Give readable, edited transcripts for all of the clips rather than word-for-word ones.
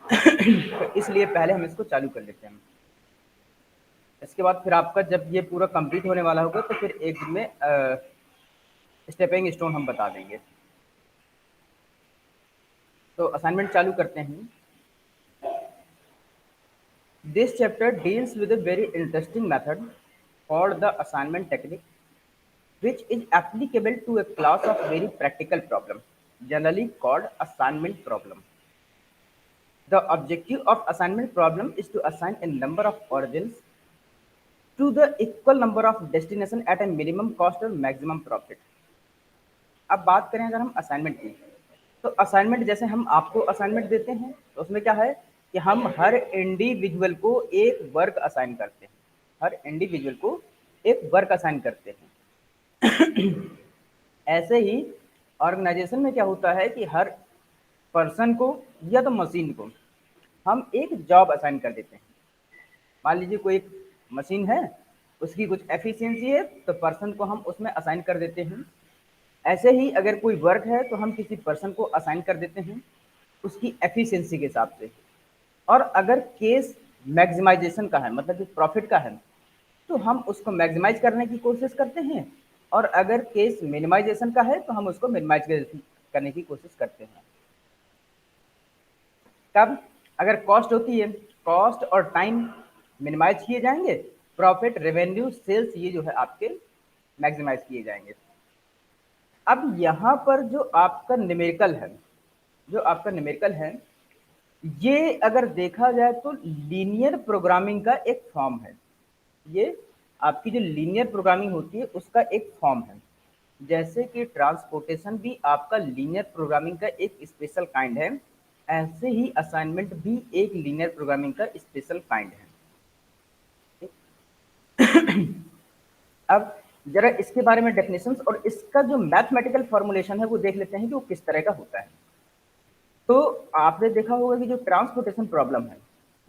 तो इसलिए पहले हम इसको चालू कर लेते हैं। इसके बाद फिर आपका जब ये पूरा कंप्लीट होने वाला होगा तो फिर एक दिन में स्टेपिंग स्टोन हम बता देंगे। तो असाइनमेंट चालू करते हैं। This chapter deals with a very interesting method called the assignment technique, which is applicable to a class of very practical problem, generally called assignment problem. The objective of assignment problem is to assign a number of origins to the equal number of destination at a minimum cost or maximum profit. अब बात करें अगर हम assignment की, तो assignment जैसे हम आपको असाइनमेंट देते हैं तो उसमें क्या है कि हम हर इंडिविजुअल को एक वर्क असाइन करते हैं। हर इंडिविजुअल को एक वर्क असाइन करते हैं। ऐसे ही ऑर्गेनाइजेशन में क्या होता है कि हर पर्सन को या तो मशीन को हम एक जॉब असाइन कर देते हैं। मान लीजिए कोई एक मशीन है, उसकी कुछ एफिशिएंसी है तो पर्सन को हम उसमें असाइन कर देते हैं। ऐसे ही अगर कोई वर्क है तो हम किसी पर्सन को असाइन कर देते हैं उसकी एफिशिएंसी के हिसाब से। और अगर केस मैक्सिमाइजेशन का है, मतलब कि प्रॉफिट का है, तो हम उसको मैक्सिमाइज करने की कोशिश करते हैं। और अगर केस मिनिमाइजेशन का है तो हम उसको मिनिमाइज करने की कोशिश करते हैं। कब? अगर कॉस्ट होती है, कॉस्ट और टाइम मिनिमाइज किए जाएंगे, प्रॉफिट, रेवेन्यू, सेल्स ये जो है आपके मैक्सिमाइज किए जाएंगे। अब यहाँ पर जो आपका न्यूमेरिकल है, जो आपका न्यूमेरिकल है, ये अगर देखा जाए तो लीनियर प्रोग्रामिंग का एक फॉर्म है। ये आपकी जो लीनियर प्रोग्रामिंग होती है उसका एक फॉर्म है। जैसे कि ट्रांसपोर्टेशन भी आपका लीनियर प्रोग्रामिंग का एक स्पेशल काइंड है, ऐसे ही असाइनमेंट भी एक लीनियर प्रोग्रामिंग का स्पेशल काइंड है। अब जरा इसके बारे में डेफिनेशंस और इसका जो मैथमेटिकल फॉर्मुलेशन है वो देख लेते हैं कि वो किस तरह का होता है। तो आपने देखा होगा कि जो ट्रांसपोर्टेशन प्रॉब्लम है,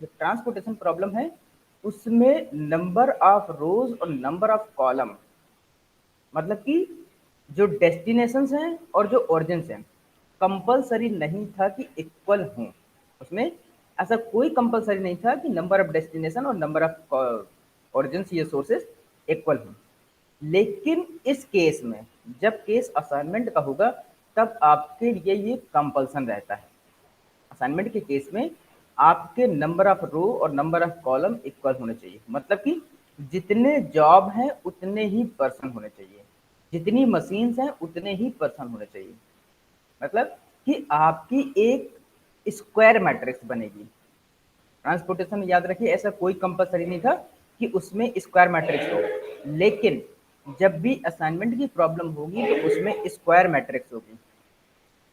जो ट्रांसपोर्टेशन प्रॉब्लम है उसमें नंबर ऑफ रोज और नंबर ऑफ कॉलम, मतलब कि जो डेस्टिनेशंस हैं और जो ओरिजिन्स हैं, कंपलसरी नहीं था कि इक्वल हों। उसमें ऐसा कोई कंपलसरी नहीं था कि नंबर ऑफ डेस्टिनेशन और नंबर ऑफ ओरिजिन्स ये सोर्सेस इक्वल हों। लेकिन इस केस में जब केस असाइनमेंट का होगा तब आपके लिए ये कंपल्सन रहता है। असाइनमेंट के केस में आपके नंबर ऑफ रो और नंबर ऑफ कॉलम इक्वल होने चाहिए, मतलब कि जितने जॉब हैं उतने ही पर्सन होने चाहिए, जितनी मशीन्स हैं उतने ही पर्सन होने चाहिए। मतलब कि आपकी एक स्क्वायर मैट्रिक्स बनेगी। ट्रांसपोर्टेशन में याद रखिए ऐसा कोई कंपलसरी नहीं था कि उसमें स्क्वायर मैट्रिक्स हो, लेकिन जब भी असाइनमेंट की प्रॉब्लम होगी तो उसमें स्क्वायर मैट्रिक्स होगी।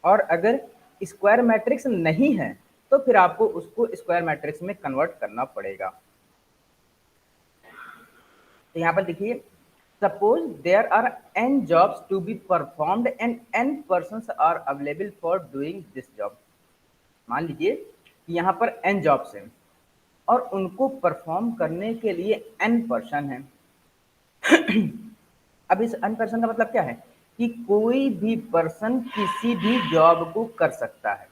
और अगर स्क्वायर मैट्रिक्स नहीं है तो फिर आपको उसको स्क्वायर मैट्रिक्स में कन्वर्ट करना पड़ेगा। तो यहाँ पर देखिए, suppose there are n jobs to be performed and n persons are available for doing this job. मान लीजिए कि यहाँ पर n जॉब्स हैं और उनको परफॉर्म करने के लिए n पर्सन हैं। अब इस n पर्सन का मतलब क्या है कि कोई भी पर्सन किसी भी जॉब को कर सकता है,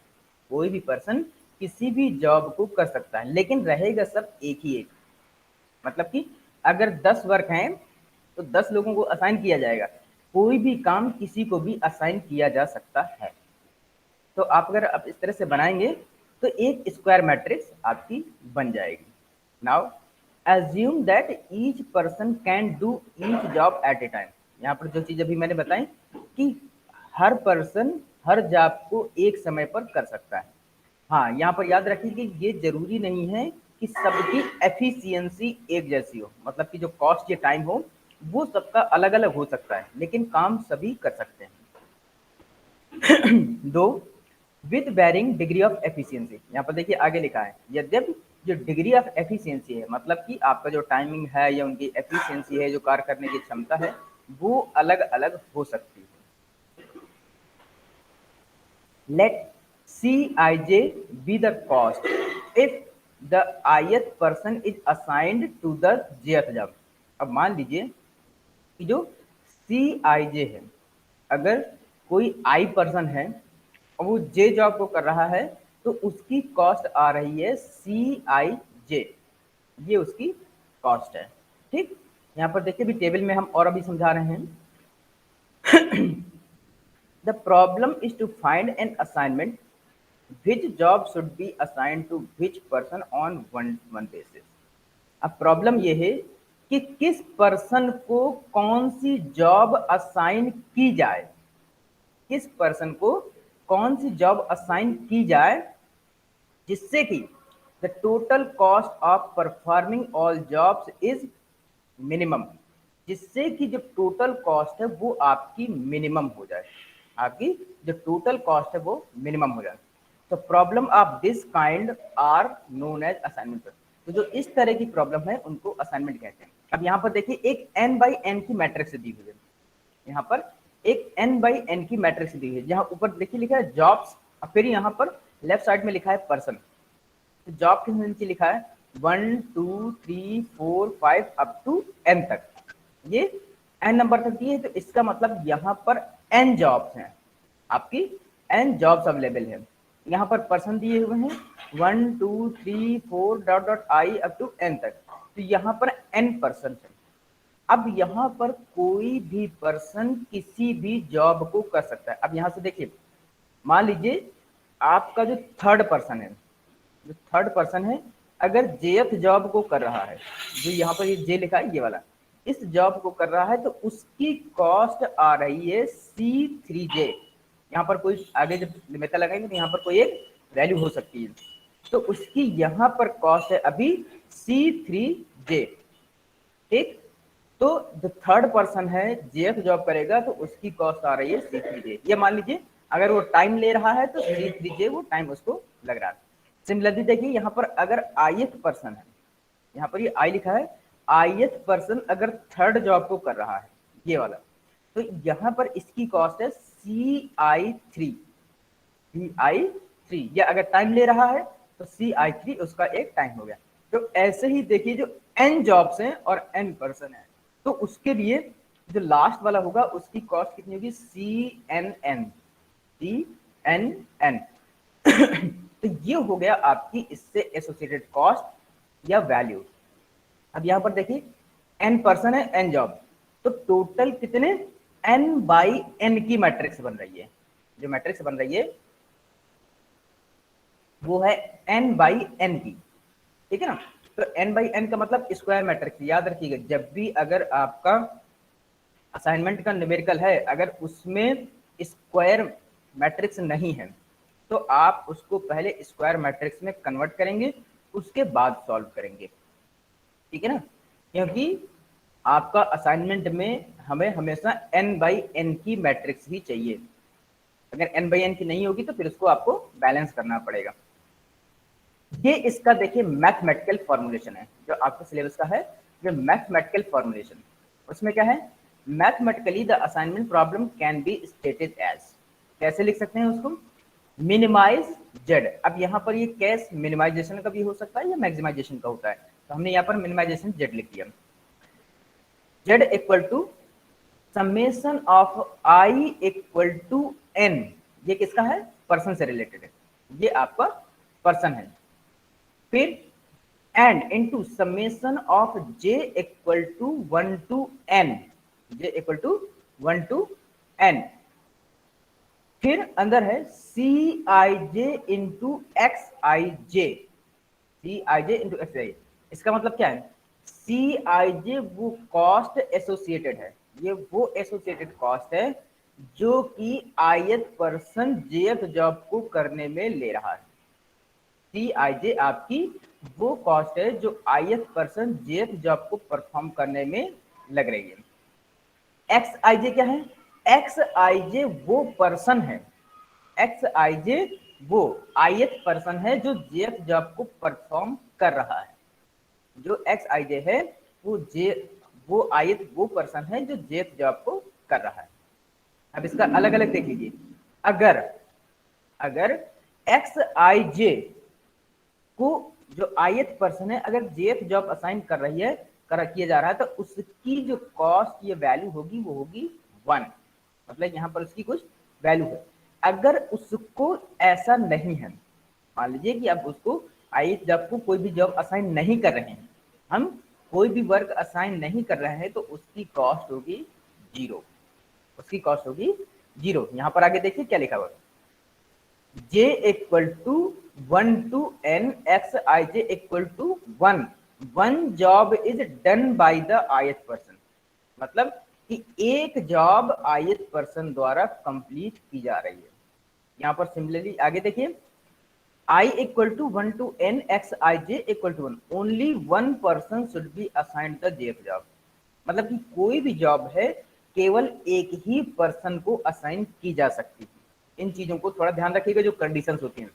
कोई भी पर्सन किसी भी जॉब को कर सकता है, लेकिन रहेगा सब एक ही एक। मतलब कि अगर 10 वर्क हैं तो 10 लोगों को असाइन किया जाएगा, कोई भी काम किसी को भी असाइन किया जा सकता है। तो आप अगर आप इस तरह से बनाएंगे तो एक स्क्वायर मैट्रिक्स आपकी बन जाएगी। Now assume that each person can do each job eight A time. यहाँ पर जो चीज़ अभी मैंने बताई कि हर पर्सन हर जॉब को एक समय पर कर सकता है। हाँ, यहाँ पर याद रखिए कि ये जरूरी नहीं है कि सबकी एफिशिएंसी एक जैसी हो, मतलब कि जो कॉस्ट या टाइम हो वो सबका अलग अलग हो सकता है, लेकिन काम सभी कर सकते हैं। Though with varying degree of efficiency. यहाँ पर देखिए आगे लिखा है, यद्यपि जो डिग्री ऑफ एफिशिएंसी है, मतलब कि आपका जो टाइमिंग है या उनकी एफिशिएंसी है, जो कार्य करने की क्षमता है, वो अलग अलग हो सकती है। Let Cij be the cost if the ith person is assigned to the jth job। अब मान लीजिए कि जो Cij है, अगर कोई i पर्सन है और वो j जॉब को कर रहा है, तो उसकी कॉस्ट आ रही है CIJ, ये उसकी कॉस्ट है। ठीक, यहाँ पर देखिए भी टेबल में हम और अभी समझा रहे हैं। The problem is to find an assignment which job should be assigned to which person on one basis। अब प्रॉब्लम ये है कि किस पर्सन को कौन सी जॉब असाइन की जाए, किस पर्सन को कौन सी जॉब असाइन की जाए जिससे कि the total cost of performing all jobs is minimum, जिससे कि जो टोटल कॉस्ट है वो आपकी मिनिमम हो जाए, आपकी जो टोटल कॉस्ट है वो मिनिमम हो जाए। तो problem of this kind are known as assignment. तो जो इस तरह की प्रॉब्लम है उनको असाइनमेंट कहते हैं। अब यहाँ पर देखिए एक n बाई n की मैट्रिक्स दी हुई है, यहाँ पर एक n बाई n की मैट्रिक्स दी हुई है, जहाँ ऊपर देखिए लिखा है जॉब्स, और फिर यहाँ पर लेफ्ट साइड में लिखा है पर्सन। तो जॉब के नीचे लिखा है 1 2 3 4 5 अप टू n तक, ये n नंबर तक दिए, तो इसका मतलब यहाँ पर n जॉब्स हैं, आपकी n जॉब्स अवेलेबल है। यहाँ पर पर्सन दिए हुए हैं 1 2 3 4 dot dot I up to n तक, तो यहाँ पर n पर्सन है। अब यहाँ पर कोई भी पर्सन किसी भी जॉब को कर सकता है। अब यहाँ से देखिए, मान लीजिए आपका जो थर्ड पर्सन है, जो थर्ड पर्सन है अगर जेथ जॉब को कर रहा है, जो यहाँ पर ये जे लिखा है ये वाला, इस जॉब को कर रहा है, तो उसकी कॉस्ट आ रही है C3J। यहाँ पर कोई आगे जब लिमिट लगाएंगे तो यहाँ पर कोई एक वैल्यू हो सकती है, तो उसकी यहाँ पर कॉस्ट है अभी C3J। ठीक, तो जो थर्ड पर्सन है जेएफ जॉब करेगा तो उसकी कॉस्ट आ रही है C3J। ये मान लीजिए अगर वो टाइम ले रहा है तो C3J वो टाइम उसको लग रहा है। सिमिलरली देखिए यहाँ पर अगर ith पर्सन है, यहाँ पर ये I लिखा है, ith पर्सन अगर थर्ड जॉब को कर रहा है ये वाला, तो यहाँ पर इसकी कॉस्ट है CI3, या अगर टाइम ले रहा है तो CI3 उसका एक टाइम हो गया। तो ऐसे ही देखिए जो n जॉब्स हैं और n पर्सन है, तो उसके लिए जो लास्ट वाला होगा उसकी कॉस्ट कितनी होगी CNN। तो ये हो गया आपकी इससे एसोसिएटेड कॉस्ट या वैल्यू। अब यहाँ पर देखिए n पर्सन है n जॉब, तो टोटल कितने n बाई n की मैट्रिक्स बन रही है, जो मैट्रिक्स बन रही है वो है n बाई n की। ठीक है ना, तो n बाई n का मतलब स्क्वायर मैट्रिक्स। याद रखिएगा जब भी अगर आपका असाइनमेंट का न्यूमेरिकल है अगर उसमें स्क्वायर मैट्रिक्स नहीं है तो आप उसको पहले स्क्वायर मैट्रिक्स में कन्वर्ट करेंगे, उसके बाद सॉल्व करेंगे। ठीक है ना, क्योंकि आपका असाइनमेंट में हमें हमेशा n बाई n की मैट्रिक्स ही चाहिए। अगर n बाई n की नहीं होगी तो फिर उसको आपको बैलेंस करना पड़ेगा। ये इसका देखिए मैथमेटिकल फॉर्मुलेशन है जो आपके सिलेबस का है, जो मैथमेटिकल फॉर्मुलेशन, उसमें क्या है, mathematically the assignment problem can be stated as, कैसे लिख सकते हैं उसको, मिनिमाइज जेड। अब यहाँ पर ये केस मिनिमाइजेशन का भी हो सकता है या मैक्सिमाइजेशन का होता है, तो हमने यहाँ पर मिनिमाइजेशन जेड लिख दिया। Z equal to summation of I equal to N, ये किसका है, पर्सन से रिलेटेड है, ये आपका पर्सन है। फिर and into summation of j equal to 1 to n, j equal to 1 to n। फिर अंदर है Cij into xij, Cij into xij। इसका मतलब क्या है, Cij वो कॉस्ट एसोसिएटेड है, ये वो एसोसिएटेड कॉस्ट है जो कि ith पर्सन jth जॉब को करने में ले रहा है। Cij आपकी वो कॉस्ट है जो ith पर्सन jth जॉब को परफॉर्म करने में लग रही है। Xij क्या है, Xij वो पर्सन है, Xij वो ith पर्सन है जो jth जॉब को परफॉर्म कर रहा है। जो Xij है वो ith वो पर्सन है जो jth जॉब को कर रहा है। अब इसका अलग अलग देख लीजिए, अगर Xij को जो ith पर्सन है अगर jth जॉब असाइन कर रही है किया जा रहा है तो उसकी जो कॉस्ट ये वैल्यू होगी वो होगी 1, मतलब यहाँ पर उसकी कुछ वैल्यू है। अगर उसको ऐसा नहीं है, मान लीजिए कि आप उसको आई जब को कोई भी जॉब असाइन नहीं कर रहे हैं, हम कोई भी वर्क असाइन नहीं कर रहे हैं, तो उसकी कॉस्ट होगी जीरो, उसकी कॉस्ट होगी जीरो। यहां पर आगे देखिए क्या लिखा हुआ, j equal to 1 to n x I j equal to 1, one job is done by the ith person, मतलब कि एक जॉब ith पर्सन द्वारा कंप्लीट की जा रही है। यहां पर सिमिलरली आगे देखिए, I equal to 1 to n x I j equal to 1, only one person should be assigned the jth job, मतलब कि कोई भी जॉब है केवल एक ही पर्सन को असाइन की जा सकती है। इन चीजों को थोड़ा ध्यान रखिएगा, जो कंडीशंस होती हैं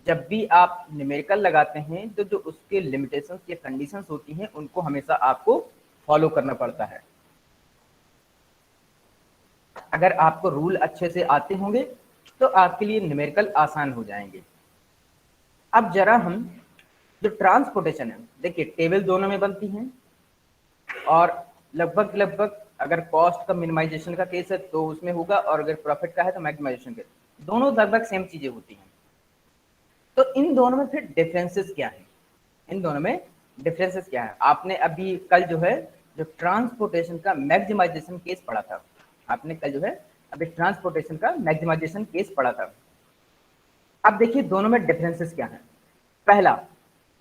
जब भी आप न्यूमेरिकल लगाते हैं, तो जो उसके लिमिटेशंस या कंडीशंस होती हैं उनको हमेशा आपको फॉलो करना पड़ता है। अगर आपको रूल अच्छे से आते होंगे तो आपके लिए न्यूमेरिकल आसान हो जाएंगे। अब जरा हम जो ट्रांसपोर्टेशन है, देखिए टेबल दोनों में बनती हैं, और लगभग लगभग अगर कॉस्ट का मिनिमाइजेशन का केस है तो उसमें होगा, और अगर प्रॉफिट का है तो मैक्सिमाइजेशन के, दोनों लगभग सेम चीजें होती हैं। तो इन दोनों में फिर डिफरेंसेस क्या है, इन दोनों में डिफरेंसेस क्या है? आपने अभी कल जो है जो ट्रांसपोर्टेशन का मैक्सिमाइजेशन केस पढ़ा था, आपने कल जो है अभी ट्रांसपोर्टेशन का मैक्सिमाइजेशन केस पढ़ा था। अब देखिए दोनों में डिफरेंसेस क्या है। पहला,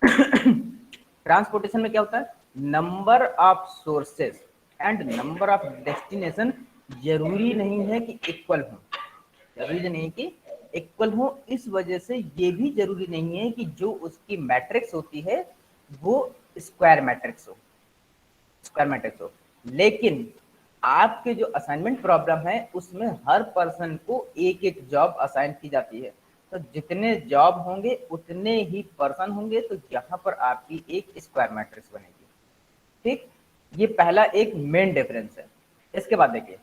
ट्रांसपोर्टेशन में क्या होता है, number of sources and number of destination जरूरी नहीं है कि इक्वल हो, जरूरी नहीं कि इक्वल हो। इस वजह से ये भी जरूरी नहीं है कि जो उसकी मैट्रिक्स होती है वो स्क्वायर मैट्रिक्स हो, स्क्वायर मैट्रिक्स हो। लेकिन आपके जो असाइनमेंट प्रॉब्लम है उसमें हर पर्सन को एक एक जॉब असाइन की जाती है, तो जितने जॉब होंगे उतने ही पर्सन होंगे, तो यहाँ पर आपकी एक स्क्वायर मैट्रिक्स बनेगी। ठीक, ये पहला एक मेन डिफरेंस है। इसके बाद देखिए,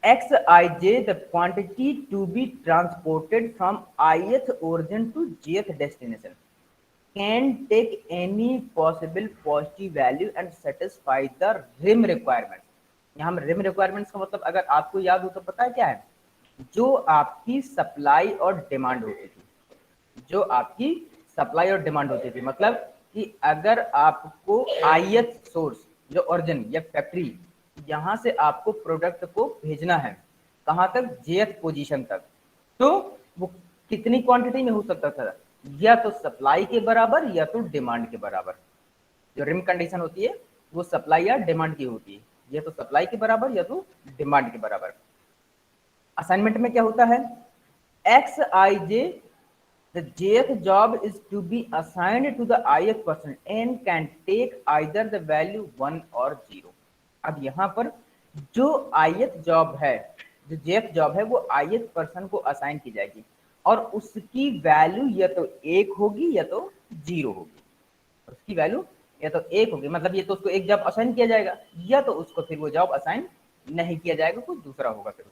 xij, the quantity to be transported from ith origin to jth destination, can take any possible positive value and satisfy the rim requirement। यहाँ हम रिम रिक्वायरमेंट्स का मतलब अगर आपको याद हो तो पता है क्या है, जो आपकी सप्लाई और डिमांड होती थी, जो आपकी सप्लाई और डिमांड होती थी, मतलब कि अगर आपको ith सोर्स जो ओरिजिन या फैक्ट्री, यहाँ से आपको प्रोडक्ट को भेजना है कहाँ तक, jth पोजीशन तक, तो वो कितनी क्वांटिटी में हो सकता था, या तो सप्लाई के बराबर या तो डिमांड के बराबर। जो रिम कंडीशन होती है वो सप्लाई या डिमांड की होती है, या तो सप्लाई के बराबर या तो डिमांड के बराबर। असाइनमेंट में क्या होता है, x I J, the jth job is to be assigned to the ith person and can take either the value 1 or 0। अब यहाँ पर जो ith जॉब है, जो jth जॉब है वो ith पर्सन को असाइन की जाएगी, और उसकी वैल्यू या तो 1 होगी या तो 0 होगी। उसकी वैल्यू या तो 1 होगी, मतलब ये तो उसको एक जॉब असाइन किया जाएगा, या तो उसको फिर वो जॉब असाइन नहीं किया जाएगा, कुछ दूसरा होगा फिर।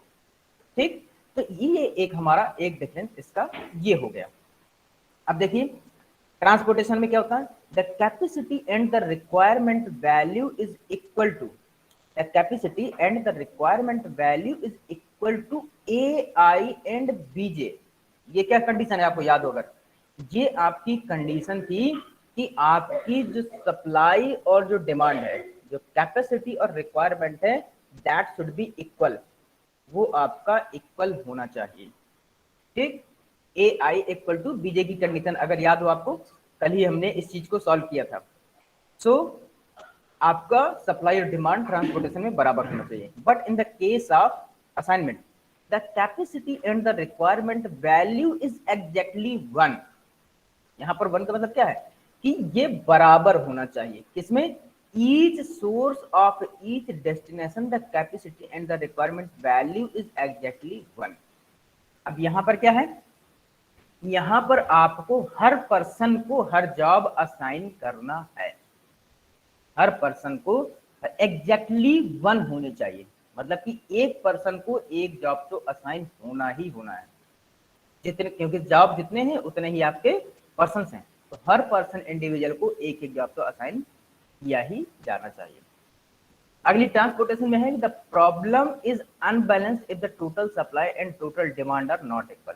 ठीक, तो ये एक हमारा एक डिफरेंस इसका ये हो गया। अब देखिए ट्रांसपोर्टेशन में क्या होता है, the capacity and the requirement value is equal to, the capacity and the requirement value is equal to A I and B J. ये क्या कंडीशन है आपको याद होगा, ये आपकी कंडीशन थी कि आपकी जो सप्लाई और जो डिमांड है, जो कैपेसिटी और रिक्वायरमेंट है, दैट शुड बी इक्वल, वो आपका इक्वल होना चाहिए। ठीक, ए आई इक्वल टू बीजे की कंडीशन अगर याद हो आपको, कल ही हमने इस चीज को सॉल्व किया था। सो आपका सप्लाई और डिमांड ट्रांसपोर्टेशन में बराबर होना चाहिए, but in the case of assignment the capacity and the requirement value is exactly 1। यहाँ पर 1 का मतलब क्या है कि ये बराबर होना चाहिए, किसमें, each source of each destination the capacity and the requirement value is exactly 1। अब यहाँ पर क्या है, यहाँ पर आपको हर पर्सन को हर जॉब असाइन करना है, हर पर्सन को एग्जैक्टली 1 होने चाहिए, मतलब कि एक पर्सन को एक जॉब तो असाइन होना ही होना है, जितने, क्योंकि जॉब जितने हैं उतने ही आपके पर्सन हैं, तो हर पर्सन इंडिविजुअल को एक एक जॉब तो असाइन किया ही जाना चाहिए। अगली ट्रांसपोर्टेशन में है, the problem is unbalanced if the total supply and total demand are not equal.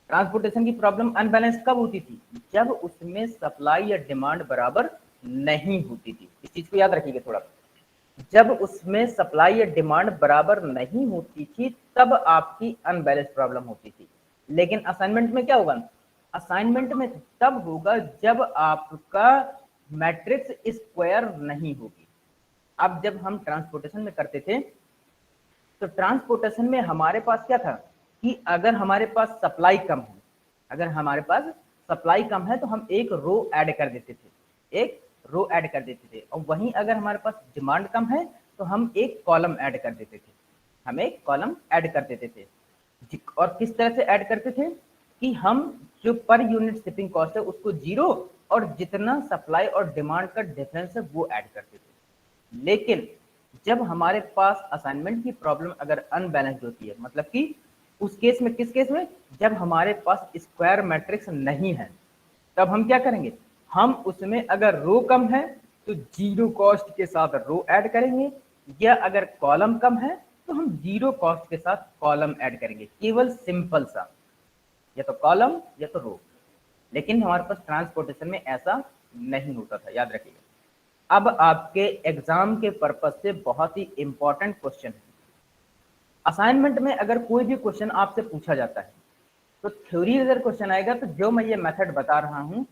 Transportation की प्रॉब्लम अनबैलेंस कब होती थी? जब उसमें सप्लाई या डिमांड बराबर नहीं होती थी। इस चीज को याद रखिएगा थोड़ा। जब उसमें सप्लाई या डिमांड बराबर नहीं होती थी तब आपकी अनबैलेंस प्रॉब्लम होती थी। लेकिन असाइनमेंट में क्या होगा? असाइनमेंट में तब होगा जब आपका मैट्रिक्स स्क्वायर नहीं होगी। अब जब हम ट्रांसपोर्टेशन में करते थे तो ट्रांसपोर्टेशन में हमारे पास क्या था कि अगर हमारे पास सप्लाई कम है, अगर हमारे पास सप्लाई कम है तो हम एक रो ऐड कर देते थे, एक रो ऐड कर देते थे। और वहीं अगर हमारे पास डिमांड कम है तो हम एक कॉलम ऐड कर देते थे, हम एक कॉलम ऐड कर देते थे। और किस तरह से ऐड करते थे कि हम जो पर यूनिट शिपिंग कॉस्ट है उसको जीरो और जितना सप्लाई और डिमांड का डिफरेंस है वो ऐड करते थे। लेकिन जब हमारे पास असाइनमेंट की प्रॉब्लम अगर अनबैलेंस्ड होती है, मतलब कि उस केस में, किस केस में? जब हमारे पास स्क्वायर मैट्रिक्स नहीं है, तब हम क्या करेंगे? हम उसमें अगर रो कम है तो जीरो कॉस्ट के साथ रो ऐड करेंगे, या अगर कॉलम कम है तो हम जीरो कॉस्ट के साथ कॉलम ऐड करेंगे। केवल सिंपल सा, या तो कॉलम या तो रो। लेकिन हमारे पास ट्रांसपोर्टेशन में ऐसा नहीं होता था, याद रखिएगा। अब आपके एग्जाम के पर्पज से बहुत ही इंपॉर्टेंट क्वेश्चन है। असाइनमेंट में अगर कोई भी क्वेश्चन आपसे पूछा जाता है तो थ्योरी अगर क्वेश्चन आएगा तो जो मैं ये मेथड बता रहा हूं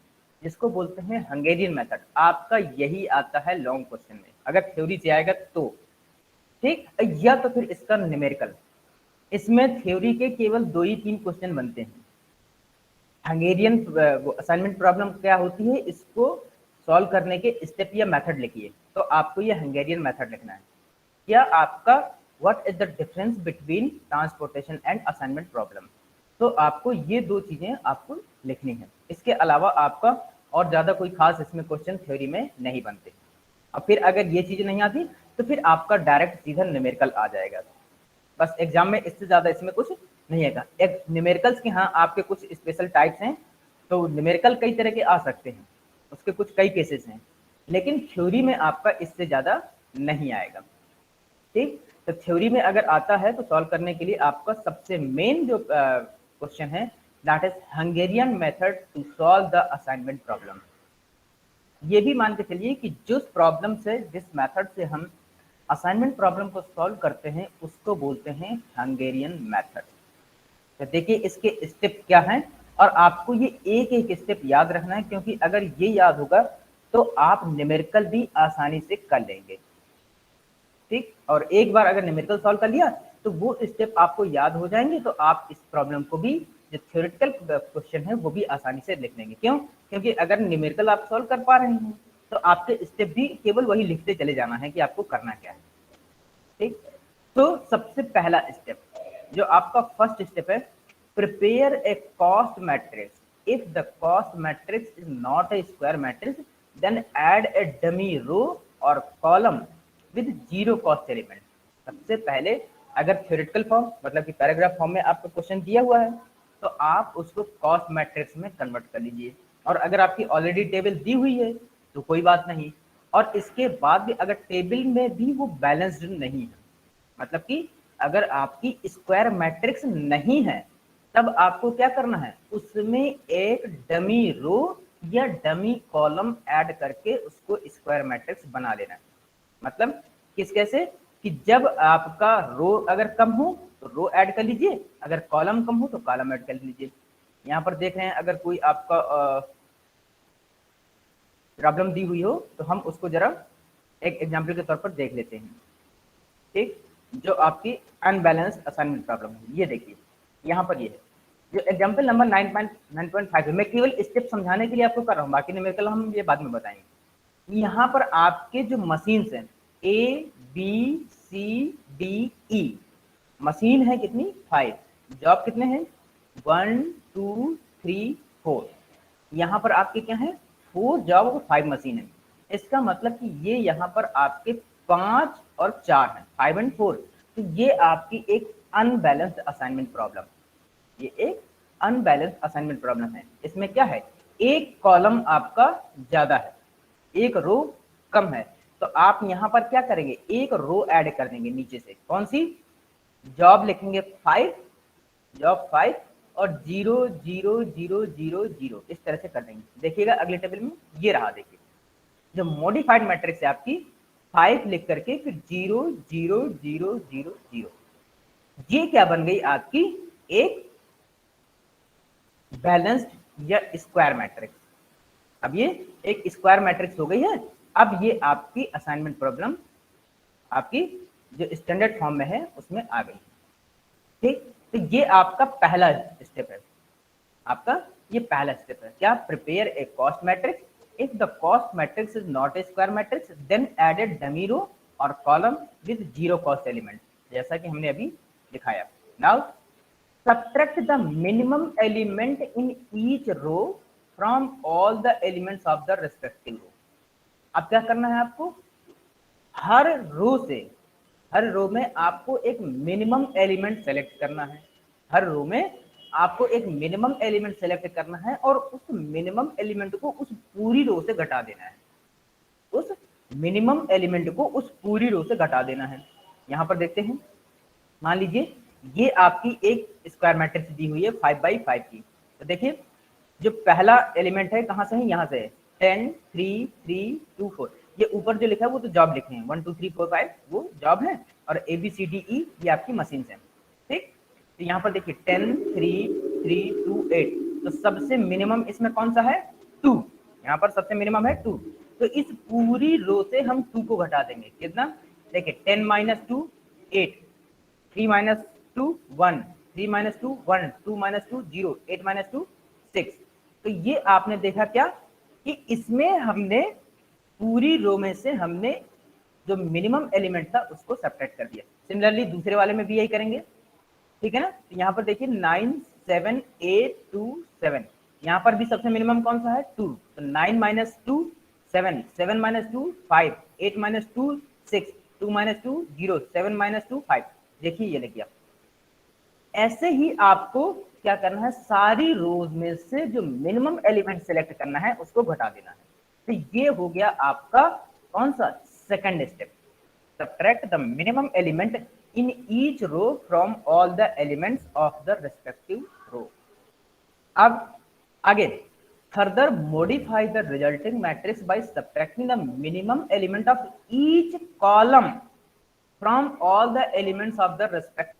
जिसको बोलते हैं हंगेरियन मेथड, आपका यही आता है लॉन्ग क्वेश्चन में अगर थ्योरी से आएगा तो, ठीक। या तो फिर इसका न्यूमेरिकल। इसमें थ्योरी के केवल 2 ही 3 क्वेश्चन बनते हैं। हंगेरियन असाइनमेंट प्रॉब्लम क्या होती है, इसको सॉल्व करने के स्टेप या मेथड लिखिए। तो आपको ये हंगेरियन मेथड लिखना है। क्या आपका what is the difference between transportation and assignment problem, तो आपको ये 2 चीजें आपको लिखनी है। इसके अलावा आपका और ज्यादा कोई खास इसमें क्वेश्चन थ्योरी में नहीं बनते। और फिर अगर ये चीज नहीं आती तो फिर आपका डायरेक्ट सीधा न्यूमेरिकल आ जाएगा। बस एग्जाम में इससे ज्यादा इसमें कुछ नहीं आएगा। एक न्यूमेरिकल्स के हाँ आपके कुछ स्पेशल टाइप्स हैं, तो न्यूमेरिकल कई तरह के आ सकते हैं, उसके कुछ कई केसेस हैं, लेकिन थ्योरी में आपका इससे ज्यादा नहीं आएगा, ठीक। तो थ्योरी में अगर आता है तो सॉल्व करने के लिए आपका सबसे मेन जो क्वेश्चन है that is Hungarian method to solve the assignment problem. ये भी मान के चलिए कि जिस प्रॉब्लम से, जिस मेथड से हम असाइनमेंट प्रॉब्लम को सॉल्व करते हैं उसको बोलते हैं हंगेरियन मेथड। तो देखिए इसके स्टेप क्या हैं और आपको ये एक एक स्टेप याद रखना है, क्योंकि अगर ये याद होगा तो आप न्यूमेरिकल भी आसानी से कर लेंगे, ठीक। और एक बार अगर न्यूमेरिकल सॉल्व कर लिया तो वो स्टेप आपको याद हो जाएंगे, तो आप इस प्रॉब्लम को भी, जो थ्योरेटिकल क्वेश्चन है वो भी आसानी से लिख लेंगे। क्यों? क्योंकि अगर न्यूमेरिकल आप सॉल्व कर पा रहे हैं तो आपके स्टेप भी केवल वही लिखते चले जाना है कि आपको करना क्या है, ठीक। तो सबसे पहला स्टेप जो आपका फर्स्ट स्टेप है, prepare a cost matrix. If the cost matrix is not a square matrix then add a dummy row और column with zero cost element. सबसे पहले अगर थ्योरेटिकल फॉर्म मतलब कि पैराग्राफ फॉर्म में आपको क्वेश्चन दिया हुआ है तो आप उसको कॉस्ट मैट्रिक्स में कन्वर्ट कर लीजिए। और अगर आपकी ऑलरेडी टेबल दी हुई है तो कोई बात नहीं, और इसके बाद भी अगर टेबल में भी वो बैलेंस्ड नहीं है, मतलब कि अगर आपकी स्क्वायर मैट्रिक्स नहीं है, तब आपको क्या करना है, उसमें एक डमी रो या डमी कॉलम ऐड करके उसको स्क्वायर मैट्रिक्स बना लेना है। मतलब किस कैसे कि जब आपका रो अगर कम हो तो रो ऐड कर लीजिए, अगर कॉलम कम हो तो कॉलम ऐड कर लीजिए। यहाँ पर देख रहे हैं अगर कोई आपका प्रॉब्लम दी हुई हो तो हम उसको जरा एक एग्जाम्पल के तौर पर देख लेते हैं, ठीक। जो आपकी अनबैलेंस्ड असाइनमेंट प्रॉब्लम है, ये देखिए यहाँ पर ये है जो एग्जाम्पल नंबर 9.9.5 है। मैं केवल स्टेप समझाने के लिए आपको कर रहा हूँ, बाकी न्यूमेरिकल हम ये बाद में बताएंगे। यहाँ पर आपके जो मशीन्स हैं A B C D E, machine है कितनी 5, जॉब कितने हैं 1 2 3 4। यहाँ पर आपके क्या है 4 जॉब और 5 मशीन है। इसका मतलब कि ये यहाँ पर आपके 5 और 4 है, 5 and 4। तो ये आपकी एक अनबैलेंस्ड असाइनमेंट प्रॉब्लम, ये एक अनबैलेंस्ड असाइनमेंट प्रॉब्लम है। इसमें क्या है, एक कॉलम आपका ज्यादा है, एक रो कम है, तो आप यहाँ पर क्या करेंगे, एक रो ऐड कर देंगे नीचे से। कौन सी? जॉब लिखेंगे 5, जॉब 5 और 0 0 0 0 0 इस तरह से कर देंगे। देखिएगा अगले टेबल में ये रहा, देखिए जो मॉडिफाइड मैट्रिक्स है आपकी 5 लिख करके फिर 0 0 0 0 0, ये क्या बन गई आपकी एक बैलेंस्ड या स्क्वायर मैट्रिक्स। अब ये एक स्क्वायर मैट्रिक्स हो गई है। अब ये आपकी असाइनमेंट प्रॉब्लम आपकी जो स्टैंडर्ड फॉर्म में है उसमें आ गई। ठीक, तो ये आपका पहला स्टेप है। आपका ये पहला स्टेप है, क्या? Prepare a cost matrix. If the cost matrix is not a square matrix then added dummy row और column with zero cost element, जैसा कि हमने अभी दिखाया। Now subtract the minimum element in each row from all the elements of the respective row। अब क्या करना है आपको, हर रो से, हर रो में आपको एक मिनिमम एलिमेंट सेलेक्ट करना है। हर रो में आपको एक मिनिमम एलिमेंट सेलेक्ट करना है और उस मिनिमम एलिमेंट को उस पूरी रो से घटा देना है। उस मिनिमम एलिमेंट को उस पूरी रो से घटा देना है। यहां पर देखते हैं, मान लीजिए ये आपकी एक स्क्वायर मैट्रिक्स दी हुई है 5x5 की। तो देखिए जो पहला एलिमेंट है कहां से है, यहां से है 10 3 3 2 4। ये ऊपर जो लिखा है वो तो जॉब लिखे हैं 1 2 3 4 5 वो जॉब है, और ABCDE ये आपकी मशीन है। ठीक, तो यहाँ पर देखिए 10 3 3 2 8, तो सबसे मिनिमम इसमें कौन सा है 2। यहाँ पर सबसे मिनिमम है 2, तो इस पूरी रो से हम 2 को घटा देंगे। कितना, देखिए 10 - 2 8, 3 - 2 1, 3 - 2 1, 2 - 2 0, 8 - 2 6। तो ये आपने देखा क्या कि इसमें हमने पूरी रो में से हमने जो मिनिमम एलिमेंट था उसको सब्ट्रैक्ट कर दिया। सिमिलरली दूसरे वाले में भी यही करेंगे। ठीक है ना, तो यहाँ पर देखिए 9 7 8 2 7, यहाँ पर भी सबसे मिनिमम कौन सा है 2, तो 9 - 2 7, 7 - 2 5, 8 - 2 6, 2 - 2 0, 7 - 2 5। देखिए ये लिख दिया। ऐसे ही आपको क्या करना है, सारी रोज में से जो मिनिमम एलिमेंट सेलेक्ट करना है उसको घटा देना है। तो ये हो गया आपका कौन सा second step, subtract the minimum element in each row from all the elements of the respective row। अब आगे further modify the resulting matrix by subtracting the minimum element of each column from all the elements of the respective।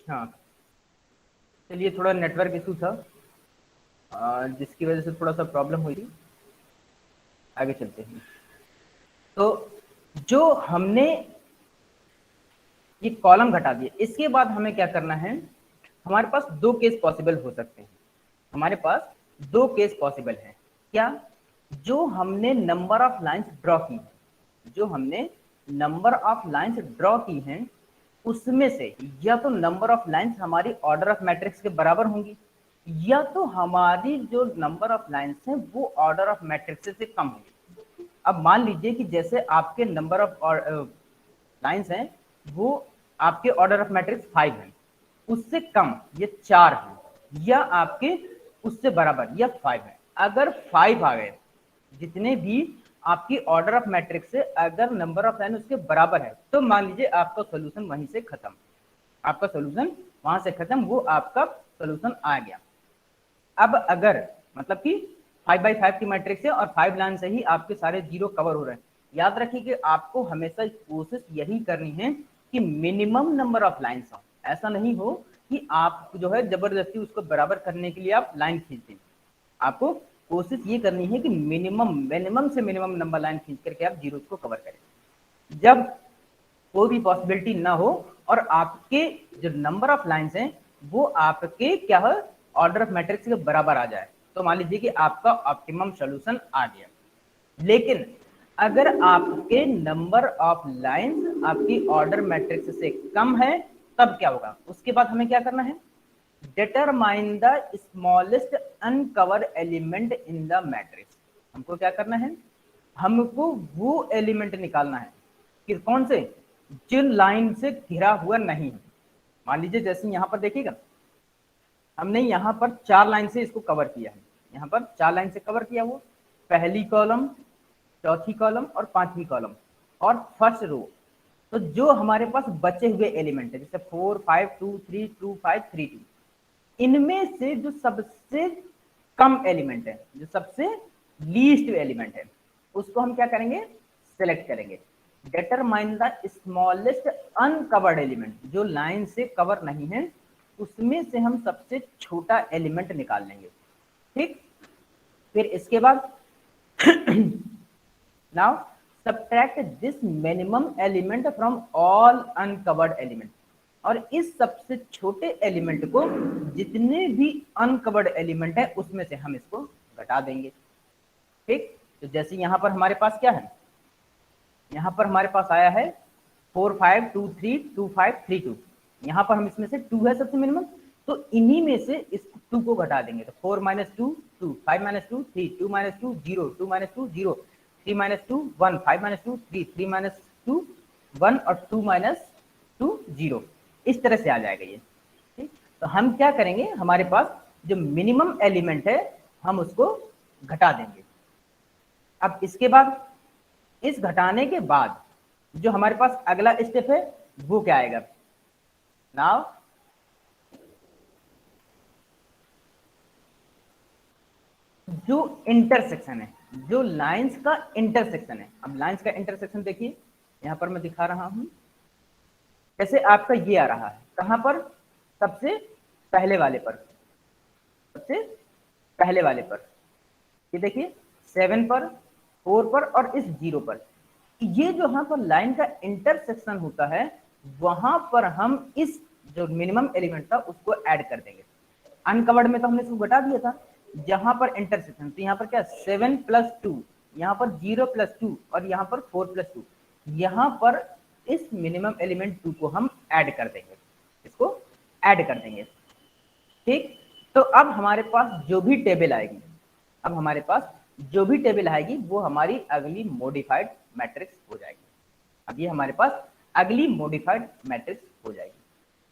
हाँ, चलिए थोड़ा network issue था, जिसकी वजह से थोड़ा सा प्रॉब्लम हुई थी। आगे चलते हैं। तो जो हमने ये कॉलम घटा दिए, इसके बाद हमें क्या करना है, हमारे पास दो केस पॉसिबल हो सकते हैं। हमारे पास दो केस पॉसिबल हैं। क्या? जो हमने नंबर ऑफ लाइंस ड्रॉ की है, जो हमने नंबर ऑफ लाइंस ड्रॉ की हैं, उसमें से या तो नंबर ऑफ लाइंस हमारी ऑर्डर ऑफ मैट्रिक्स के बराबर होंगी, या तो हमारी जो नंबर ऑफ लाइंस हैं वो ऑर्डर ऑफ मैट्रिक्स से कम होंगी। अब मान लीजिए कि जैसे आपके नंबर ऑफ लाइंस हैं वो आपके ऑर्डर ऑफ मैट्रिक्स 5 है, उससे कम ये 4 है, या आपके उससे बराबर या 5 है। अगर 5 आ गए, जितने भी आपकी ऑर्डर ऑफ मैट्रिक्स से अगर नंबर ऑफ लाइन उसके बराबर है, तो मान लीजिए आपका सोल्यूशन वहीं से खत्म, आपका सोल्यूशन वहां से खत्म, वो आपका सोल्यूशन आ गया। अब अगर मतलब कि 5x5 की मैट्रिक्स है और 5 लाइन से ही आपके सारे जीरो कवर हो रहे हैं, याद रखिए कि आपको हमेशा कोशिश यही करनी है कि मिनिमम नंबर ऑफ लाइन्स हो। ऐसा नहीं हो कि आप जो है जबरदस्ती उसको बराबर करने के लिए आप लाइन खींच दें। आपको कोशिश ये करनी है कि मिनिमम से मिनिमम नंबर लाइन खींच करके आप जीरो को कवर करें। जब कोई भी पॉसिबिलिटी ना हो और आपके जो नंबर ऑफ लाइंस हैं वो आपके क्या है, ऑर्डर ऑफ मैट्रिक्स के बराबर आ जाए, तो मान लीजिए कि आपका ऑप्टिमम सॉल्यूशन आ गया। लेकिन अगर आपके नंबर ऑफ लाइंस आपकी ऑर्डर मैट्रिक्स से कम है, तब क्या होगा? उसके बाद हमें क्या करना है, determine the smallest uncovered element in the matrix. हमको क्या करना है, हमको वो एलिमेंट निकालना है कि कौन से, जिन लाइन से घिरा हुआ नहीं है। मान लीजिए जैसे यहां पर देखिएगा, हमने यहां पर 4 लाइन से इसको कवर किया है, यहां पर 4 लाइन से कवर किया, वो पहली कॉलम, चौथी कॉलम और पांचवी कॉलम और फर्स्ट रो। तो जो हमारे पास बचे हुए एलिमेंट है, जैसे 4 5 2 3 2 5 3 2, इनमें से जो सबसे कम एलिमेंट है, जो सबसे लीस्ट एलिमेंट है, उसको हम क्या करेंगे, सेलेक्ट करेंगे। Determine the smallest uncovered element, जो लाइन से कवर नहीं है उसमें से हम सबसे छोटा एलिमेंट निकाल लेंगे। ठीक, फिर इसके बाद now subtract this minimum element from all uncovered element, और इस सबसे छोटे एलिमेंट को जितने भी अनकवर्ड एलिमेंट है उसमें से हम इसको घटा देंगे। ठीक, तो जैसे यहां पर हमारे पास क्या है, यहां पर हमारे पास आया है 4 5 2 3 2 5 3 2, यहां पर हम इसमें से 2 है सबसे मिनिमम, तो इन्हीं में से इस 2 को घटा देंगे। तो 4 - 2 2, 5 - 2 3, 2 - 2 0, 2 - 2 0, 3 - 2 1, 5 - 2 3, 3 - 2 1 और 2 - 2 0, इस तरह से आ जाएगा ये। ठीक, तो हम क्या करेंगे, हमारे पास जो मिनिमम एलिमेंट है हम उसको घटा देंगे। अब इसके बाद, इस घटाने के बाद जो हमारे पास अगला स्टेप है वो क्या आएगा, नाउ जो इंटरसेक्शन है, जो लाइंस का इंटरसेक्शन है। अब लाइंस का इंटरसेक्शन देखिए, यहां पर मैं दिखा रहा हूं, जैसे आपका ये आ रहा है कहां पर, सबसे पहले वाले पर, सबसे पहले वाले पर, ये देखिए 7 पर, 4 पर और इस 0 पर। ये जो यहाँ पर लाइन का इंटरसेक्शन होता है, वहां पर हम इस जो मिनिमम एलिमेंट था उसको ऐड कर देंगे। अनकवर्ड में तो हमने इसको घटा दिया था, जहां पर इंटरसेक्शन, तो यहाँ पर क्या 7 + 2, यहाँ पर 0 + 2 और यहाँ पर 4 + 2, यहाँ पर इस मिनिमम एलिमेंट 2 को हम ऐड कर देंगे, इसको ऐड कर देंगे। ठीक, तो अब हमारे पास जो भी टेबल आएगी, अब हमारे पास जो भी टेबल आएगी वो हमारी अगली मॉडिफाइड मैट्रिक्स हो जाएगी। अब ये हमारे पास अगली मॉडिफाइड मैट्रिक्स हो जाएगी।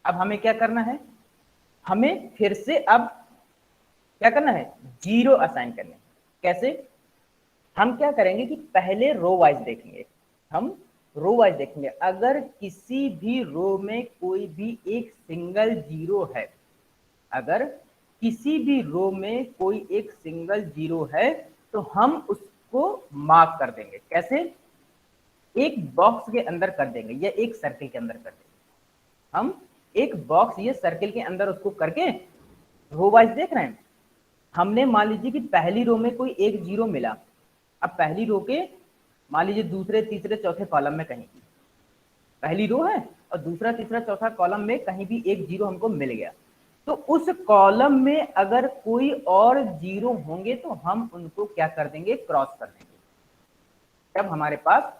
अब हमें क्या करना है, हमें फिर से अब क्या करना है, जीरो असाइन करने। कैसे, हम क्या करेंगे कि पहले रो वाइज देखेंगे, हम रो वाइज देखेंगे। अगर किसी भी रो में कोई भी एक सिंगल जीरो है, अगर किसी भी रो में कोई एक सिंगल जीरो है तो हम उसको मार्क कर देंगे। कैसे, एक बॉक्स के अंदर कर देंगे या एक सर्किल के अंदर कर देंगे। हम एक बॉक्स ये सर्किल के अंदर उसको करके रो वाइज देख रहे हैं। हमने मान लीजिए कि पहली रो में कोई एक जीरो मिला, अब पहली रो के मान लीजिए दूसरे तीसरे चौथे कॉलम में कहीं भी पहली रो है और दूसरा तीसरा चौथा कॉलम में कहीं भी एक जीरो हमको मिल गया, तो उस कॉलम में अगर कोई और जीरो होंगे तो हम उनको क्या कर देंगे, क्रॉस कर देंगे। जब हमारे पास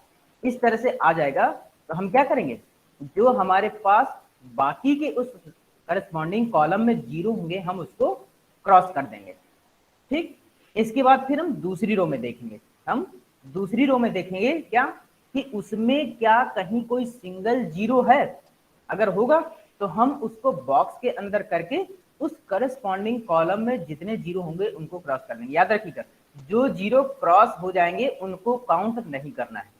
इस तरह से आ जाएगा तो हम क्या करेंगे, जो हमारे पास बाकी के उस करस्पॉन्डिंग कॉलम में जीरो होंगे हम उसको क्रॉस कर देंगे। ठीक, इसके बाद फिर हम दूसरी रो में देखेंगे, हम दूसरी रो में देखेंगे क्या कि उसमें क्या कहीं कोई सिंगल जीरो है, अगर होगा तो हम उसको बॉक्स के अंदर करके उस करस्पॉन्डिंग कॉलम में जितने जीरो होंगे उनको क्रॉस कर देंगे। याद रखिएगा, जो जीरो क्रॉस हो जाएंगे उनको काउंट नहीं करना है,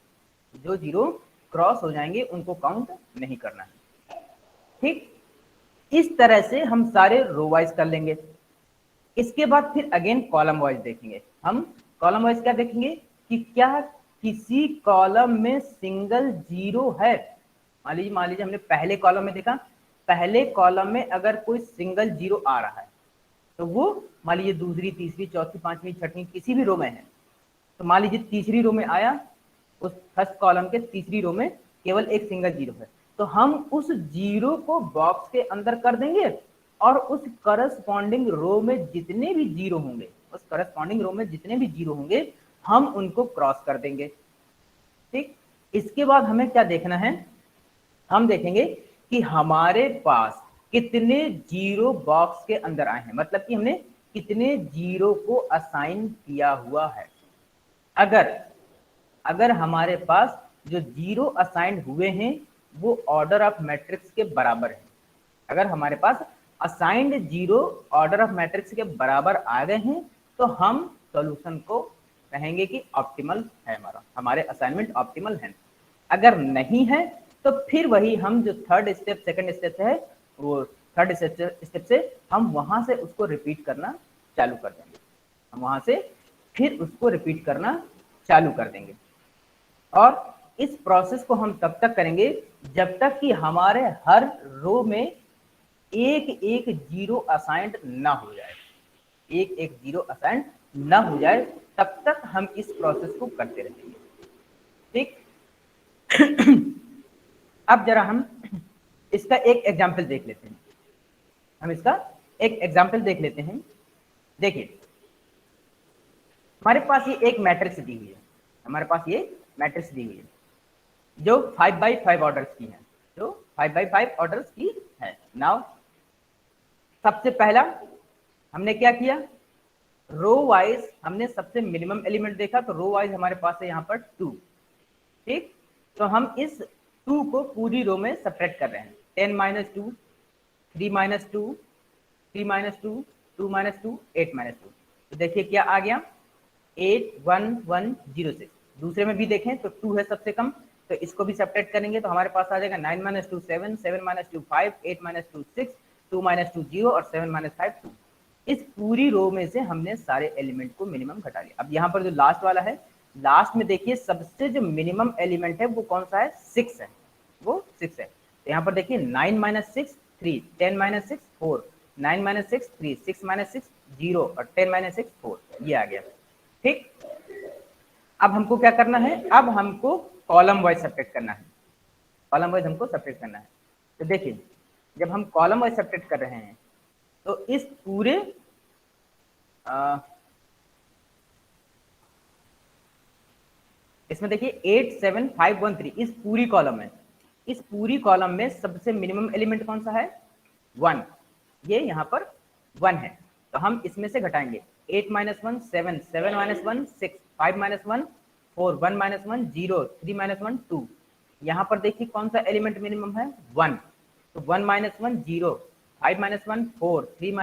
जो जीरो क्रॉस हो जाएंगे उनको काउंट नहीं करना है। ठीक, इस तरह से हम सारे रो वाइज कर लेंगे। इसके बाद फिर अगेन कॉलम वाइज देखेंगे। हम कॉलम वाइज क्या देखेंगे कि क्या किसी कॉलम में सिंगल जीरो है। मान लीजिए हमने पहले कॉलम में देखा, पहले कॉलम में अगर कोई सिंगल जीरो आ रहा है तो वो मान लीजिए दूसरी तीसरी चौथी पांचवी छठवीं किसी भी रो में है, तो मान लीजिए तीसरी रो में आया, उस फर्स्ट कॉलम के तीसरी रो में केवल एक सिंगल जीरो है, तो हम उस जीरो को बॉक्स के अंदर कर देंगे और उस करस्पॉन्डिंग रो में जितने भी जीरो होंगे, उस करस्पॉन्डिंग रो में जितने भी जीरो होंगे हम उनको क्रॉस कर देंगे। ठीक, इसके बाद हमें क्या देखना है, हम देखेंगे कि हमारे पास कितने जीरो बॉक्स के अंदर आए हैं, मतलब कि हमने कितने जीरो को असाइन किया हुआ है। अगर हमारे पास जो जीरो असाइंड हुए हैं वो ऑर्डर ऑफ मैट्रिक्स के बराबर है, अगर हमारे पास assigned zero order of matrix के बराबर आ गए हैं तो हम सॉल्यूशन को कहेंगे कि ऑप्टिमल है, हमारे असाइनमेंट ऑप्टिमल है। अगर नहीं है तो फिर वही हम जो थर्ड स्टेप सेकंड स्टेप है वो थर्ड स्टेप से हम वहां से उसको रिपीट करना चालू कर देंगे, हम वहां से फिर उसको रिपीट करना चालू कर देंगे। और इस प्रोसेस को हम तब तक करेंगे जब तक कि हमारे हर रो में एक एक जीरो असाइंड ना हो जाए, एक एक जीरो असाइंड ना हो जाए, तब तक हम इस प्रोसेस को करते रहेंगे। ठीक, अब जरा हम इसका एक एग्जाम्पल देख लेते हैं, हम इसका एक एग्जाम्पल देख लेते हैं। देखिए हमारे पास ये एक मैट्रिक्स दी हुई है, हमारे पास ये मैट्रिक्स दी हुई है जो 5x5 ऑर्डर्स की है, जो 5x5 ऑर्डर्स की है। नाउ सबसे पहला हमने क्या किया, रो वाइज हमने सबसे मिनिमम एलिमेंट देखा, तो रो वाइज हमारे पास है यहाँ पर 2। ठीक, तो हम इस 2 को पूरी रो में सब्ट्रैक्ट कर रहे हैं, 10 - 2, 3 - 2, 3 - 2, 2 - 2, 8 - 2। तो देखिए क्या आ गया, 81106। दूसरे में भी देखें तो 2 है सबसे कम, तो इसको भी सब्ट्रैक्ट करेंगे तो हमारे पास आ जाएगा 9 - 2 7, 7 - 2 5, 8 - 2 6, 2 - 2 0 और 7 - 5 2। इस पूरी रो में से हमने सारे एलिमेंट को मिनिमम घटा लिया। अब यहाँ पर जो लास्ट वाला है, लास्ट में देखिए सबसे जो मिनिमम एलिमेंट है वो कौन सा है, 6 है, वो 6 है। तो यहाँ पर देखिए 9 - 6 3, 10 - 6 4, 9 - 6 3, 6 - 6 0 और 10 - 6 4, ये आ गया। ठीक, अब हमको क्या करना है, अब हमको कॉलम वाइज सब्ट्रैक्ट करना है, कॉलम वाइज हमको सब्ट्रैक्ट करना है। तो देखिए जब हम कॉलम वाइज सब्ट्रैक्ट कर रहे हैं तो इस पूरे इसमें देखिए 87513 इस पूरी कॉलम में, इस पूरी कॉलम में सबसे मिनिमम एलिमेंट कौन सा है, 1, ये यहाँ पर 1 है, तो हम इसमें से घटाएंगे 8 - 1 7, 7 - 1 6, 5 - 1 4, 1 - 1 0, 3 - 1 2। यहाँ पर देखिए कौन सा एलिमेंट मिनिमम है, 1, तो 1 - 1 0, 5 - 1 4, 3 -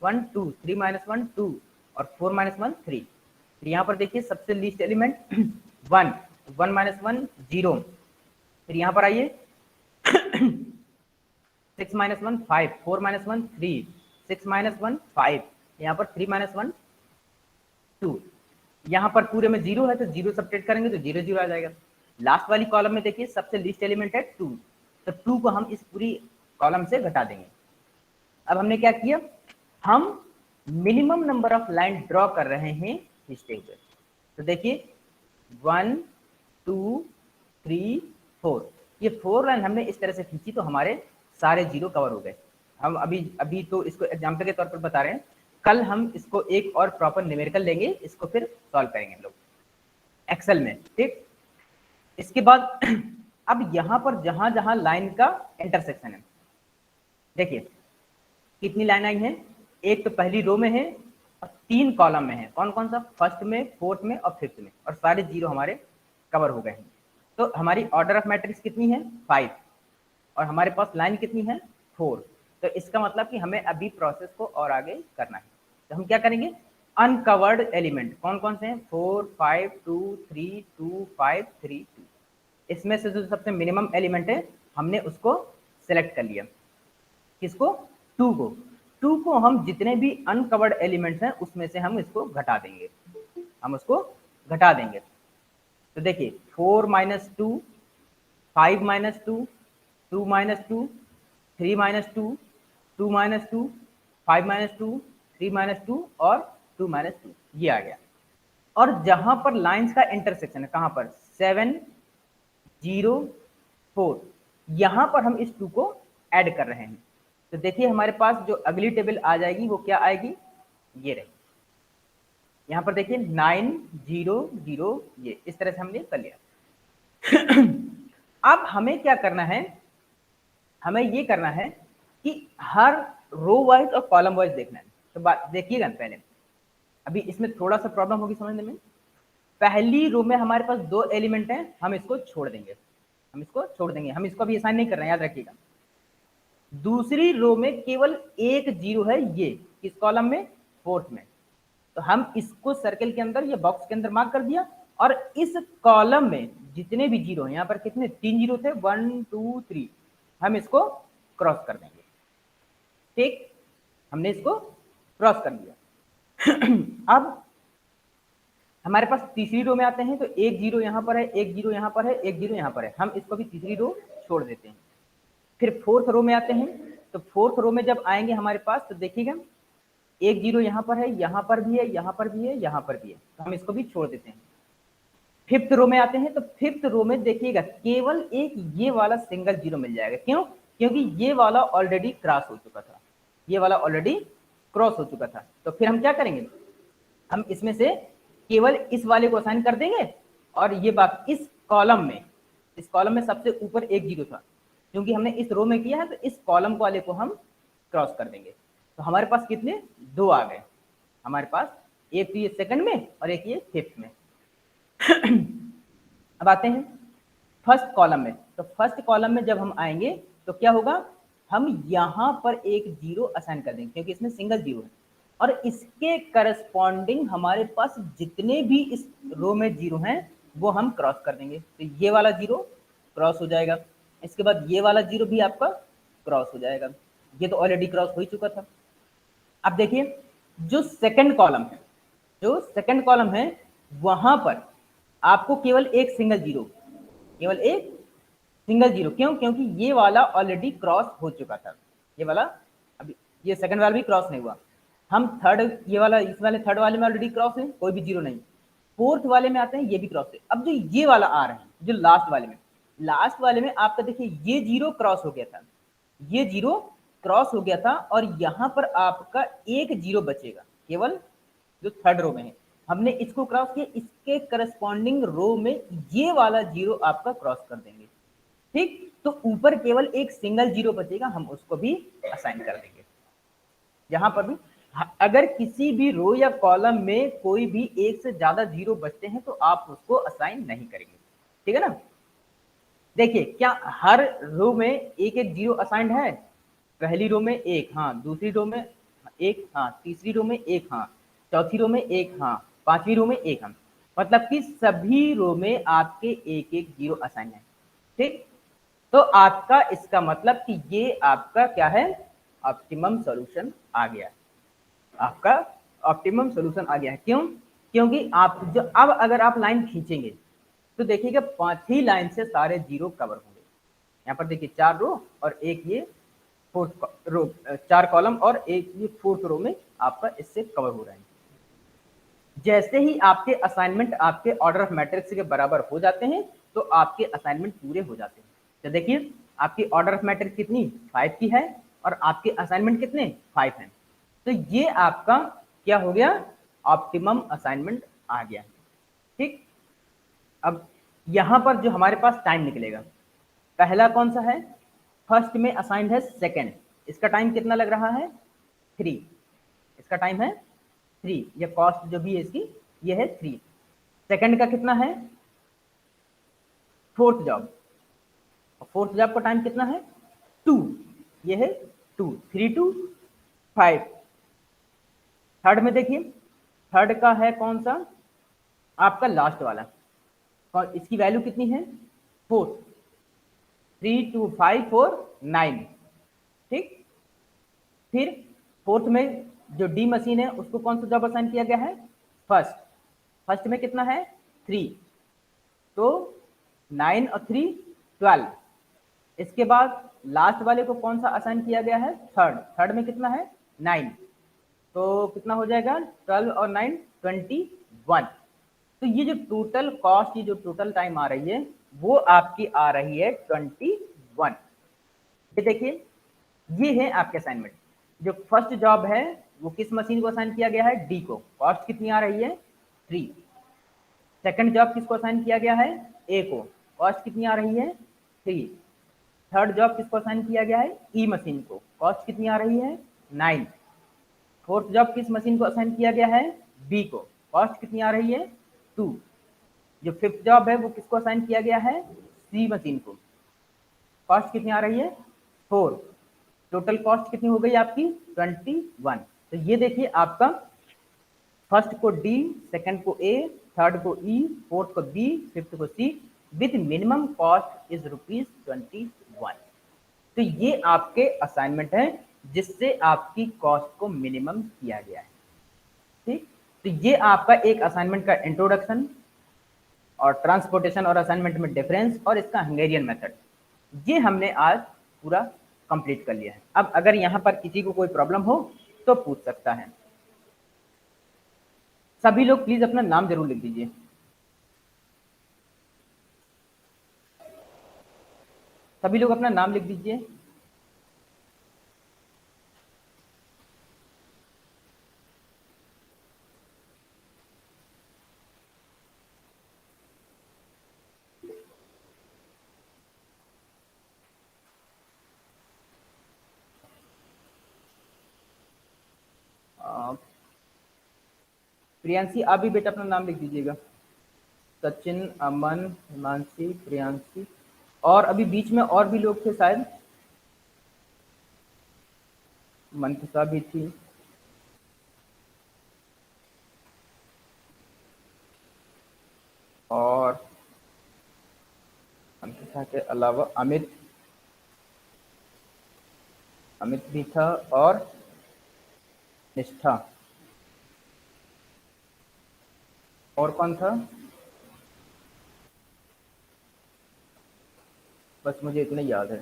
1 2, 3 - 1 2 और 4 - 1 3। यहाँ पर देखिए सबसे लीस्ट एलिमेंट 1, 1 - 1 0, फिर यहाँ पर आइए 6 - 1 5, 4 - 1 3, 6 - 1 5, यहाँ पर 3 - 1 2। यहाँ पर पूरे में 0 है तो 0 सब्ट्रैक्ट करेंगे तो 0 0 आ जाएगा। लास्ट वाली कॉलम में देखिए सबसे लीस्ट एलिमेंट है 2, तो 2 को हम इस पूरी कॉलम से घटा देंगे। अब हमने क्या किया, हम minimum number of line draw कर रहे हैं खींचते हुए। तो देखिए 1 2 3 4, ये 4 लाइन हमने इस तरह से खींची तो हमारे सारे जीरो कवर हो गए। हम अभी तो इसको एग्जाम्पल के तौर पर बता रहे हैं, कल हम इसको एक और प्रॉपर न्यूमेरिकल लेंगे, इसको फिर सॉल्व करेंगे हम लोग एक्सेल में, ठीक। इसके बाद अब यहां पर जहां जहां लाइन का इंटरसेक्शन है, देखिए कितनी लाइन आई है, एक तो पहली रो में है और 3 कॉलम में है। कौन कौन सा, फर्स्ट में, फोर्थ में और फिफ्थ में, और सारे जीरो हमारे कवर हो गए हैं। तो हमारी ऑर्डर ऑफ मैट्रिक्स कितनी है, 5, और हमारे पास लाइन कितनी है, 4। तो इसका मतलब कि हमें अभी प्रोसेस को और आगे करना है। तो हम क्या करेंगे, अनकवर्ड एलिमेंट कौन कौन से हैं, 4 5 2 3 2 5 3 2, इसमें से जो सबसे मिनिमम एलिमेंट है हमने उसको सेलेक्ट कर लिया। किसको, 2 को। 2 को हम जितने भी अनकवर्ड एलिमेंट्स हैं उसमें से हम इसको घटा देंगे, हम उसको घटा देंगे। तो देखिए 4 minus 2, 5 minus 2, 2 minus 2, 3 minus 2, 2 minus 2, 5 minus 2, 3 minus 2 और 2 माइनस 2, ये आ गया। और जहां पर लाइंस का इंटरसेक्शन है, कहां पर, 7 0 4, यहां पर हम इस 2 को ऐड कर रहे हैं। तो देखिए हमारे पास जो अगली टेबल आ जाएगी वो क्या आएगी, ये रही। यहां पर देखिए 9 0 0, ये इस तरह से हमने कर लिया। अब हमें क्या करना है, हमें ये करना है कि हर रो वाइज और कॉलम वाइज देखना है। तो बात देखिएगा पहले, अभी इसमें थोड़ा सा प्रॉब्लम होगी समझने में। पहली रो में हमारे पास 2 एलिमेंट हैं, हम इसको छोड़ देंगे, हम इसको छोड़ देंगे, हम इसको भी असाइन नहीं कर रहे हैं, याद रखिएगा। दूसरी रो में केवल एक जीरो है, ये किस कॉलम में, फोर्थ में। तो हम इसको सर्कल के अंदर या बॉक्स के अंदर मार्क कर दिया, और इस कॉलम में जितने भी जीरो हैं, यहाँ पर कितने, 3 जीरो थे, 1 2 3, हम इसको क्रॉस कर देंगे, ठीक। हमने इसको क्रॉस कर दिया। अब हमारे पास तीसरी रो में आते हैं, तो एक जीरो यहाँ पर है, एक जीरो यहाँ पर है, एक जीरो यहाँ पर है, हम इसको भी तीसरी रो छोड़ देते हैं। फिर फोर्थ रो में आते हैं, तो फोर्थ रो में जब आएंगे हमारे पास, तो देखिएगा एक जीरो यहाँ पर है, यहाँ पर भी है, यहाँ पर भी है, यहाँ पर भी है, तो हम इसको भी छोड़ देते हैं। फिफ्थ रो में आते हैं, तो फिफ्थ रो में देखिएगा केवल एक ये वाला सिंगल जीरो मिल जाएगा। क्यों, क्योंकि ये वाला ऑलरेडी क्रॉस हो चुका था, ये वाला ऑलरेडी क्रॉस हो चुका था। तो फिर हम क्या करेंगे, हम इसमें से केवल इस वाले को असाइन कर देंगे, और ये बात इस कॉलम में सबसे ऊपर एक जीरो था, क्योंकि हमने इस रो में किया है, तो इस कॉलम वाले को हम क्रॉस कर देंगे। तो हमारे पास कितने, 2 आ गए हमारे पास, एक तो ये सेकंड में और एक ये फिफ्थ में। अब आते हैं फर्स्ट कॉलम में। तो फर्स्ट कॉलम में जब हम आएंगे तो क्या होगा, हम यहां पर एक जीरो असाइन कर देंगे, क्योंकि इसमें सिंगल जीरो है, और इसके करस्पॉन्डिंग हमारे पास जितने भी इस रो में जीरो हैं वो हम क्रॉस कर देंगे। तो ये वाला जीरो क्रॉस हो जाएगा, इसके बाद ये वाला जीरो भी आपका क्रॉस हो जाएगा, ये तो ऑलरेडी क्रॉस हो ही चुका था। अब देखिए जो सेकंड कॉलम है, वहां पर आपको केवल एक सिंगल जीरो, क्यों, क्योंकि ये वाला ऑलरेडी क्रॉस हो चुका था, ये वाला, अभी ये सेकंड वाला भी क्रॉस नहीं हुआ। हम थर्ड, ये वाला, इस वाले थर्ड वाले में ऑलरेडी क्रॉस है, कोई भी जीरो नहीं। फोर्थ वाले में आते हैं, ये भी क्रॉस है। अब जो ये वाला आ रहे हैं, जो लास्ट वाले में आपका देखिए ये जीरो क्रॉस हो गया था, ये जीरो क्रॉस हो गया था, और यहां पर आपका एक जीरो बचेगा केवल, जो थर्ड रो में है, हमने इसको क्रॉस किया, इसके करस्पॉन्डिंग रो में ये वाला जीरो आपका क्रॉस कर देंगे, ठीक। तो ऊपर केवल एक सिंगल जीरो बचेगा, हम उसको भी असाइन कर देंगे। यहां पर भी अगर किसी भी रो या कॉलम में कोई भी एक से ज्यादा जीरो बचते हैं तो आप उसको असाइन नहीं करेंगे, ठीक है ना। देखिए क्या हर रो में एक एक जीरो असाइंड है, पहली रो में एक, हाँ, दूसरी रो में एक, हाँ, तीसरी रो में एक, हाँ, चौथी रो में एक, हाँ, पांचवी रो में एक, हाँ, मतलब कि सभी रो में आपके एक एक जीरो असाइन है, ठीक। तो आपका इसका मतलब कि ये आपका क्या है, ऑप्टिमम सॉल्यूशन आ गया, आपका ऑप्टिमम सॉल्यूशन आ गया है। क्यों, क्योंकि आप जो अब अगर आप लाइन खींचेंगे तो देखिएगा 5 ही लाइन से सारे जीरो कवर होंगे। यहाँ पर देखिए 4 रो और एक ये फोर्थ रो, 4 कॉलम और एक ये फोर्थ रो में आपका इससे कवर हो रहा है। जैसे ही आपके असाइनमेंट आपके ऑर्डर ऑफ मैट्रिक्स के बराबर हो जाते हैं तो आपके असाइनमेंट पूरे हो जाते हैं। तो देखिए आपकी ऑर्डर ऑफ मैट्रिक्स कितनी 5 की है और आपके असाइनमेंट कितने 5 हैं। तो ये आपका क्या हो गया, ऑप्टिमम असाइनमेंट आ गया। ठीक, अब यहां पर जो हमारे पास टाइम निकलेगा, पहला कौन सा है, फर्स्ट में असाइंड है सेकंड, इसका टाइम कितना लग रहा है 3, इसका टाइम है 3, ये कॉस्ट जो भी है इसकी ये है 3। सेकंड का कितना है फोर्थ जॉब, फोर्थ जॉब का टाइम कितना है 2, ये है 2, 3 to 5। थर्ड में देखिए, थर्ड का है कौन सा आपका लास्ट वाला, और इसकी वैल्यू कितनी है 4, 3 to 5 4 9। ठीक, फिर फोर्थ में जो डी मशीन है उसको कौन सा जॉब असाइन किया गया है फर्स्ट, फर्स्ट में कितना है 3, तो 9 और 3 12। इसके बाद लास्ट वाले को कौन सा असाइन किया गया है थर्ड, थर्ड में कितना है 9, तो कितना हो जाएगा 12 और 9 21। तो ये जो टोटल कॉस्ट, ये जो टोटल टाइम आ रही है वो आपकी आ रही है 21। ये देखिए ये है आपके असाइनमेंट। जो फर्स्ट जॉब है वो किस मशीन को असाइन किया गया है डी को, कॉस्ट कितनी आ रही है 3। सेकंड जॉब किसको असाइन किया गया है ए को, कॉस्ट कितनी आ रही है 3। थर्ड जॉब किसको असाइन किया गया है ई मशीन को, कॉस्ट कितनी आ रही है 9। फोर्थ जॉब किस मशीन को असाइन किया गया है बी को, कॉस्ट कितनी आ रही है 2। जो फिफ्थ जॉब है वो किसको असाइन किया गया है सी मशीन को, कॉस्ट कितनी आ रही है 4। टोटल कॉस्ट कितनी हो गई आपकी 21। तो ये देखिए आपका फर्स्ट को डी, सेकंड को ए, थर्ड को ई, फोर्थ को बी, फिफ्थ को सी, विथ मिनिमम कॉस्ट इज ₹21। तो ये आपके असाइनमेंट है जिससे आपकी कॉस्ट को मिनिमम किया गया है। ठीक, तो ये आपका एक असाइनमेंट का इंट्रोडक्शन और ट्रांसपोर्टेशन और असाइनमेंट में डिफरेंस और इसका हंगेरियन मेथड, ये हमने आज पूरा कंप्लीट कर लिया है। अब अगर यहाँ पर किसी को कोई प्रॉब्लम हो तो पूछ सकता है। सभी लोग प्लीज अपना नाम जरूर लिख दीजिए। सभी लोग अपना नाम लिख दीजिए। प्रियांशी आप भी बेटा अपना नाम लिख दीजिएगा। सचिन, अमन, हिमांशी, प्रियांशी, और अभी बीच में और भी लोग थे शायद, मंतसा भी थी, और मंतसा के अलावा अमित, अमित भी था, और निष्ठा, और कौन था, बस मुझे इतना याद है।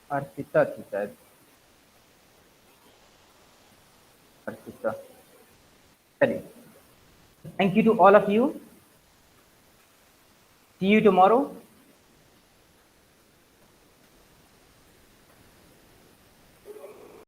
अर्पिता थी शायद, अर्पिता। चलिए, thank you to all of you, see you tomorrow.